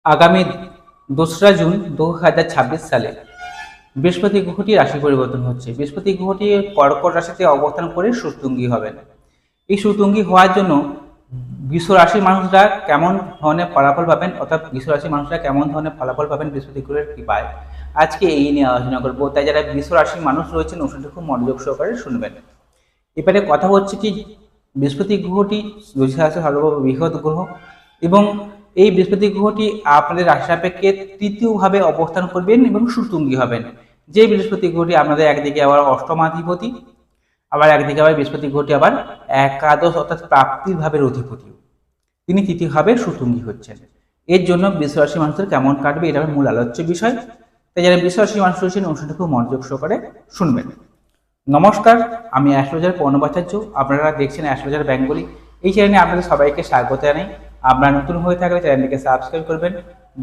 আগামী 2রা জুন 2026 সালে বৃহস্পতি গ্রহটি রাশি পরিবর্তন হচ্ছে। বৃহস্পতি গ্রহটি কর্কট রাশিতে অবস্থান করে সুতুঙ্গী হবেন। এই সুতুঙ্গী হওয়ার জন্য বৃষ রাশির মানুষরা কেমন ধরনের ফলাফল পাবেন, অর্থাৎ বৃষ রাশির মানুষরা কেমন ধরনের ফলাফল পাবেন বৃহস্পতি গ্রহের কৃপায়, আজকে এই নিয়ে আলোচনা করবো। তাই যারা বৃষ রাশির মানুষ রয়েছেন অনুষ্ঠানটি খুব মনোযোগ সহকারে শুনবেন। এবারে কথা হচ্ছে কি, বৃহস্পতি গ্রহটি জ্যোতিষ শাস্ত্রের সর্ববৃহৎ গ্রহ এবং এই বৃহস্পতি গ্রহটি আপনাদের রাশি সাপেক্ষে তৃতীয়ভাবে অবস্থান করবেন এবং সুতুঙ্গী হবেন। যে বৃহস্পতি গ্রহটি আপনাদের একদিকে আবার অষ্টমাধিপতি, আবার একদিকে আবার বৃহস্পতি গ্রহটি আবার একাদশ অর্থাৎ প্রাপ্তির ভাবের অধিপতি, তিনি তৃতীয়ভাবে সুতুঙ্গী হচ্ছেন। এর জন্য বৃষ রাশির মানুষদের কেমন কাটবে এটা মূল আলোচ্য বিষয়। তাই যারা বৃষ রাশির মানুষ রয়েছেন অনুষ্ঠানটি খুব মনোযোগ সহকারে শুনবেন। নমস্কার, আমি অ্যাস্ট্রোলজার প্রণবাচার্য। আপনারা দেখছেন অ্যাস্ট্রোলজার বেঙ্গলি। এই চ্যানেলে আপনাদের সবাইকে স্বাগত জানাই। আপনারা নতুন হয়ে থাকলে চ্যানেলটিকে সাবস্ক্রাইব করবেন,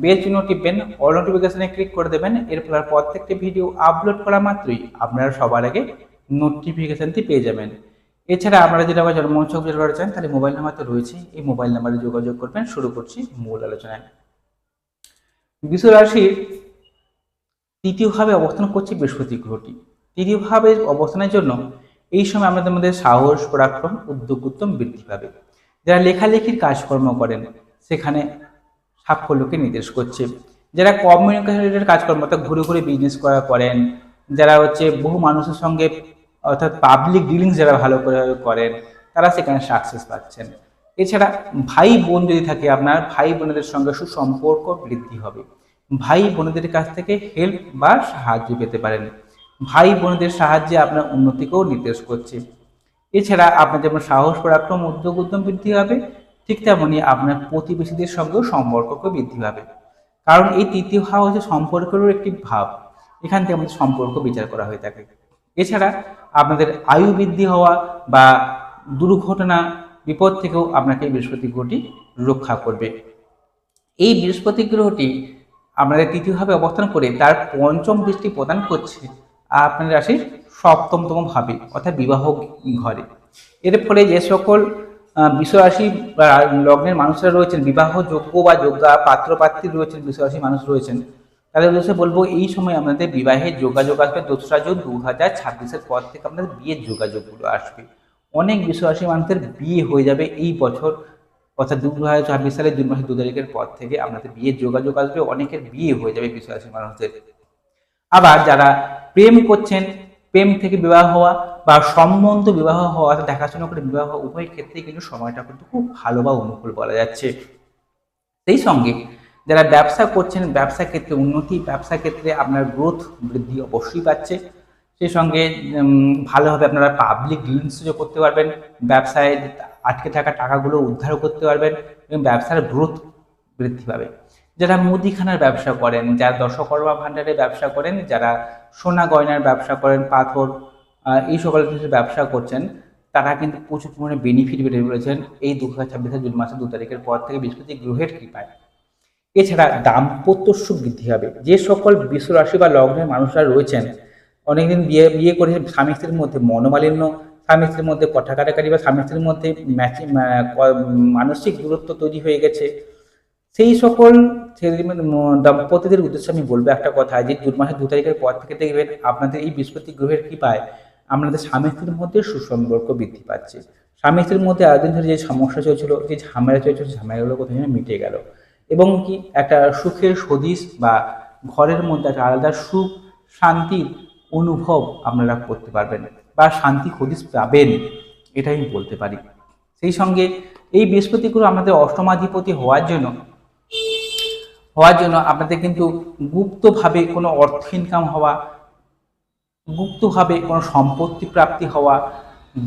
বেল চিহ্ন টিপবেন, অল নোটিফিকেশনে ক্লিক করে দেবেন। এরপর প্রত্যেকটি ভিডিও আপলোড করা মাত্রই আপনারা সবার আগে নোটিফিকেশনটি পেয়ে যাবেন। এছাড়া আপনারা যেটা আবার জন্মোৎসব যেটা করেছেন তাহলে মোবাইল নাম্বার তো রয়েছে, এই মোবাইল নাম্বারে যোগাযোগ করবেন। শুরু করছি মূল আলোচনায়। বৃষ রাশির তৃতীয়ভাবে অবস্থান করছে বৃহস্পতি গ্রহটি। তৃতীয়ভাবে অবস্থানের জন্য এই সময় আমাদের মধ্যে সাহস, পরাক্রম, উদ্যোগ উদ্যম বৃদ্ধি পাবে। যারা লেখালেখির কাজকর্ম করেন সেখানে সাফল্যকে নির্দেশ করছে। যারা কমিউনিকেশনের কাজকর্ম অর্থাৎ ঘুরে ঘুরে বিজনেস করেন, যারা বহু মানুষের সঙ্গে অর্থাৎ পাবলিক ডিলিংস যারা ভালো করে করেন, তারা সেখানে সাকসেস পাচ্ছেন। এছাড়া ভাই বোন যদি থাকে, আপনার ভাই বোনেদের সঙ্গে সুসম্পর্ক বৃদ্ধি হবে। ভাই বোনেদের কাছ থেকে হেল্প বা সাহায্য পেতে পারেন। ভাই বোনদের সাহায্যে আপনার উন্নতিকেও নির্দেশ করছে। এছাড়া আপনার যেমন সাহস, পরাক্রম, উদ্যোগ উদ্যম বৃদ্ধি হবে, ঠিক তেমনি আপনার প্রতিবেশীদের সঙ্গেও সম্পর্ককে বৃদ্ধি পাবে। কারণ এই তৃতীয় ভাব হচ্ছে সম্পর্কেরও একটি ভাব, এখান থেকে আমাদের সম্পর্ক বিচার করা হয়ে থাকে। এছাড়া আপনাদের আয়ু বৃদ্ধি হওয়া বা দুর্ঘটনা বিপদ থেকেও আপনাকে এই বৃহস্পতি গ্রহটি রক্ষা করবে। এই বৃহস্পতি গ্রহটি আপনাদের তৃতীয়ভাবে অবস্থান করে তার পঞ্চম দৃষ্টি প্রদান করছে আপনার রাশির সপ্তমতম ভাবে অর্থাৎ বিবাহ ঘরে। এর ফলে যে সকল বৃষরাশি বা লগ্নের মানুষরা রয়েছেন, বিবাহ যোগ্য বা যোগ্যা পাত্রপাত্রী রয়েছেন, বৃষরাশি মানুষ রয়েছেন, তাদের উদ্দেশ্যে বলবো এই সময় আপনাদের বিবাহের যোগাযোগ আসবে। 2রা জুন 2026 পর থেকে আপনাদের বিয়ের যোগাযোগগুলো আসবে। অনেক বৃষরাশি মানুষদের বিয়ে হয়ে যাবে এই বছর, অর্থাৎ 2026 সালের জুন মাসের 2 তারিখের পর থেকে আপনাদের বিয়ের যোগাযোগ আসবে। অনেকের বিয়ে হয়ে যাবে বৃষরাশি মানুষদের। আবার যারা প্রেম করছেন, প্রেম থেকে বিবাহ হওয়া বা সম্বন্ধ বিবাহ হওয়া, দেখাশোনা করে বিবাহ, উভয় ক্ষেত্রেই কিন্তু সময়টা কিন্তু খুব ভালো বা অনুকূল বলা যাচ্ছে। সেই সঙ্গে যারা ব্যবসা করছেন, ব্যবসা ক্ষেত্রে উন্নতি, ব্যবসা ক্ষেত্রে আপনার গ্রোথ বৃদ্ধি অবশ্যই পাচ্ছে। সেই সঙ্গে ভালোভাবে আপনারা পাবলিক ডিলিংসও করতে পারবেন, ব্যবসায় আটকে থাকা টাকাগুলো উদ্ধার করতে পারবেন এবং ব্যবসার গ্রোথ বৃদ্ধি পাবে। যারা মুদিখানার ব্যবসা করেন, যারা দশকর্মা ভাণ্ডারের ব্যবসা করেন, যারা সোনা গয়নার ব্যবসা করেন, পাথর, এই সকল জিনিসের ব্যবসা করছেন, তারা কিন্তু প্রচুর পরিমাণে বেনিফিট পেতে চলেছেন এই 2026 জুন মাসের 2 তারিখের পর থেকে বৃহস্পতি গ্রহের কৃপায়। এছাড়া দাম্পত্য সুখ বৃদ্ধি হবে। যে সকল বৃষ রাশি বা লগ্নের মানুষরা রয়েছেন, অনেকদিন বিয়ে করে স্বামী স্ত্রীর মধ্যে মনোমালিন্য, স্বামী স্ত্রীর মধ্যে কথা কাটাকাটি বা স্বামী স্ত্রীর মধ্যে মানসিক দূরত্ব তৈরি হয়ে গেছে, সেই সকল দম্পতিদের উদ্দেশ্যে আমি বলবো একটা কথা, যে জুন মাসের 2 তারিখের পর থেকে দেখবেন আপনাদের এই বৃহস্পতি গ্রহের কৃপায় আপনাদের স্বামী স্ত্রীর মধ্যে সুসম্পর্ক বৃদ্ধি পাচ্ছে। স্বামী স্ত্রীর মধ্যে এতদিন ধরে যে সমস্যা চলছিল, যে ঝামেলা চলছিল, ঝামেলাগুলো কোথাও যেন মিটে গেল এবং কি একটা সুখের সদিশ বা ঘরের মধ্যে একটা আলাদা সুখ শান্তির অনুভব আপনারা করতে পারবেন বা শান্তি হদিশ পাবেন, এটাই আমি বলতে পারি। সেই সঙ্গে এই বৃহস্পতি গ্রহ আমাদের অষ্টমাধিপতি হওয়ার জন্য আপনাদের কিন্তু গুপ্তভাবে কোনো অর্থ ইনকাম হওয়া, গুপ্তভাবে কোনো সম্পত্তি প্রাপ্তি হওয়া,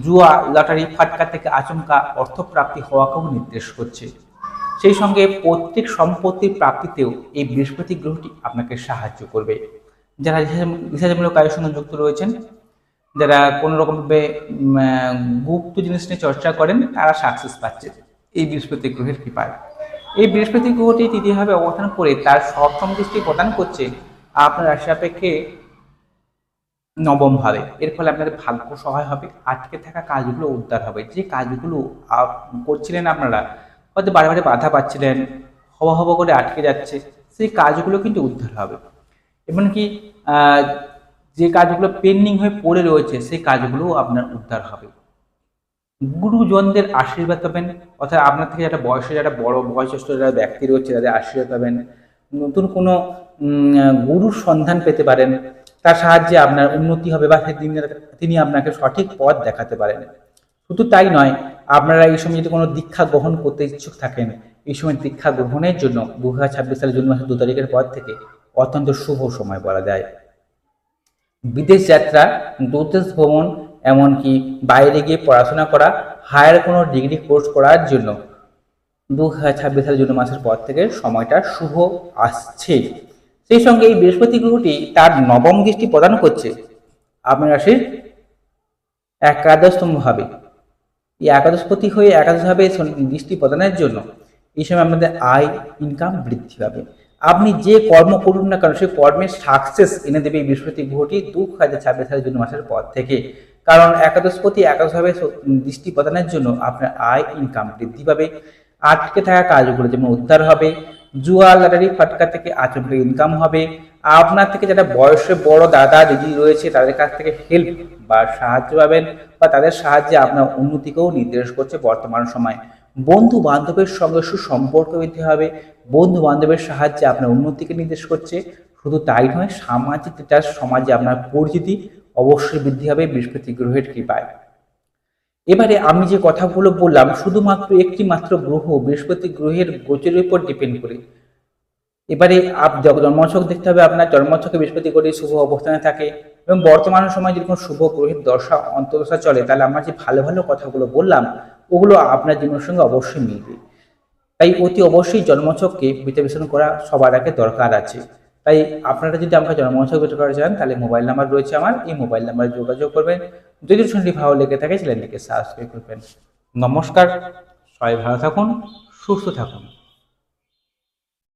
জুয়া লটারি ফাটকা থেকে আচমকা অর্থপ্রাপ্তি হওয়াকেও নির্দেশ করছে। সেই সঙ্গে প্রত্যেক সম্পত্তির প্রাপ্তিতেও এই বৃহস্পতি গ্রহটি আপনাকে সাহায্য করবে। যারা রিসার্চমূলক কাজের সঙ্গে যুক্ত রয়েছেন, যারা কোনো রকমভাবে গুপ্ত জিনিস নিয়ে চর্চা করেন, তারা সাকসেস পাচ্ছে এই বৃহস্পতি গ্রহের কৃপায়। এই বৃহস্পতি গ্রহটি তৃতীয়ভাবে অবস্থান করে তার সপ্তম দৃষ্টি প্রদান করছে আপনার রাশি সাপেক্ষে নবম ভাবে। এর ফলে আপনাদের ভাগ্য সহায় হবে, আটকে থাকা কাজগুলো উদ্ধার হবে। যে কাজগুলো করছিলেন আপনারা হয়তো বারে বারে বাধা পাচ্ছিলেন, হবা হবা করে আটকে যাচ্ছে, সেই কাজগুলো কিন্তু উদ্ধার হবে। এমনকি আহ, যে কাজগুলো পেন্ডিং হয়ে পড়ে রয়েছে সেই কাজগুলোও আপনার উদ্ধার হবে। গুরুজনদের আশীর্বাদ পাবেন, অর্থাৎ আপনার থেকে যারা বয়সে যারা বড় বয়োজ্যেষ্ঠ যারা ব্যক্তি রয়েছে তাদের আশীর্বাদ পাবেন। নতুন কোনো গুরুর সন্ধান পেতে পারেন, তার সাহায্যে আপনার উন্নতি হবে বা তিনি আপনাকে সঠিক পথ দেখাতে পারেন। শুধু তাই নয়, আপনারা এই সময় যদি কোনো দীক্ষা গ্রহণ করতে ইচ্ছুক থাকেন, এই সময় দীক্ষা গ্রহণের জন্য 2026 সালের জুন মাসের 2 তারিখের পর থেকে অত্যন্ত শুভ সময় বলা যায়। বিদেশ যাত্রা, দূরদেশ ভ্রমণ, এমনকি বাইরে গিয়ে পড়াশোনা করা, হায়ার কোনো ডিগ্রি কোর্স করার জন্য 2026 সালের জুন মাসের পর থেকে সময়টা শুভ আসছে। সেই সঙ্গে এই বৃহস্পতি গ্রহটি তার নবম দৃষ্টি প্রদান করছে আপনার রাশির একাদশতম ভাবে। এই একাদশপতি হয়ে একাদশভাবে দৃষ্টি প্রদানের জন্য এই সময় আপনাদের আয় ইনকাম বৃদ্ধি পাবে। আপনি যে কর্ম করুন না কেন সেই কর্মের সাকসেস এনে দেবে এই বৃহস্পতি গ্রহটি 2026 সালের জুন মাসের পর থেকে। কারণ একাদশপতি একাদশভাবে দৃষ্টি প্রদানের জন্য আপনার আয় ইনকাম বৃদ্ধি পাবে। আটকে থাকা কাজগুলো যেমন উদ্ধার হবে, জুয়া লটারি ফাটকা থেকে আচমকা ইনকাম হবে। আপনার থেকে যারা বয়সে বড় দাদা দিদি রয়েছে তাদের কাছ থেকে হেল্প বা সাহায্য পাবেন, বা তাদের সাহায্যে আপনার উন্নতিকেও নির্দেশ করছে বর্তমান সময়। বন্ধু বান্ধবের সঙ্গে সুসম্পর্ক বৃদ্ধি হবে, বন্ধু বান্ধবের সাহায্যে আপনার উন্নতিকে নির্দেশ করছে। শুধু তাই নয়, সামাজিক যেটা সমাজে আপনার পরিচিতি অবশ্যই বৃদ্ধি হবে বৃহস্পতি গ্রহের কৃপায়। এবারে আমি যে কথাগুলো বললাম শুধুমাত্র একটি মাত্র গ্রহ বৃহস্পতি গ্রহের গোচরের উপর ডিপেন্ড করে। এবারে জন্মছক দেখতে হবে, আপনার জন্মছকে বৃহস্পতি গ্রহ শুভ অবস্থানে থাকে এবং বর্তমান সময় যদি কোনো শুভ গ্রহের দশা অন্তর্দশা চলে, তাহলে আমরা যে ভালো ভালো কথাগুলো বললাম ওগুলো আপনার জীবনের সঙ্গে অবশ্যই মিলবে। তাই অতি অবশ্যই জন্মছককে বিশ্লেষণ করা সবার আগে দরকার আছে। তাই আপনারা যদি আমাকে জন্মছক বিচার করা চান তাহলে মোবাইল নাম্বার রয়েছে আমার, এই মোবাইল নাম্বারে যোগাযোগ করবেন। যদি চ্যানেলটি ভালো লেগে থাকে চ্যানেলটিকে সাবস্ক্রাইব করবেন। নমস্কার, সবাই ভালো থাকুন, সুস্থ থাকুন।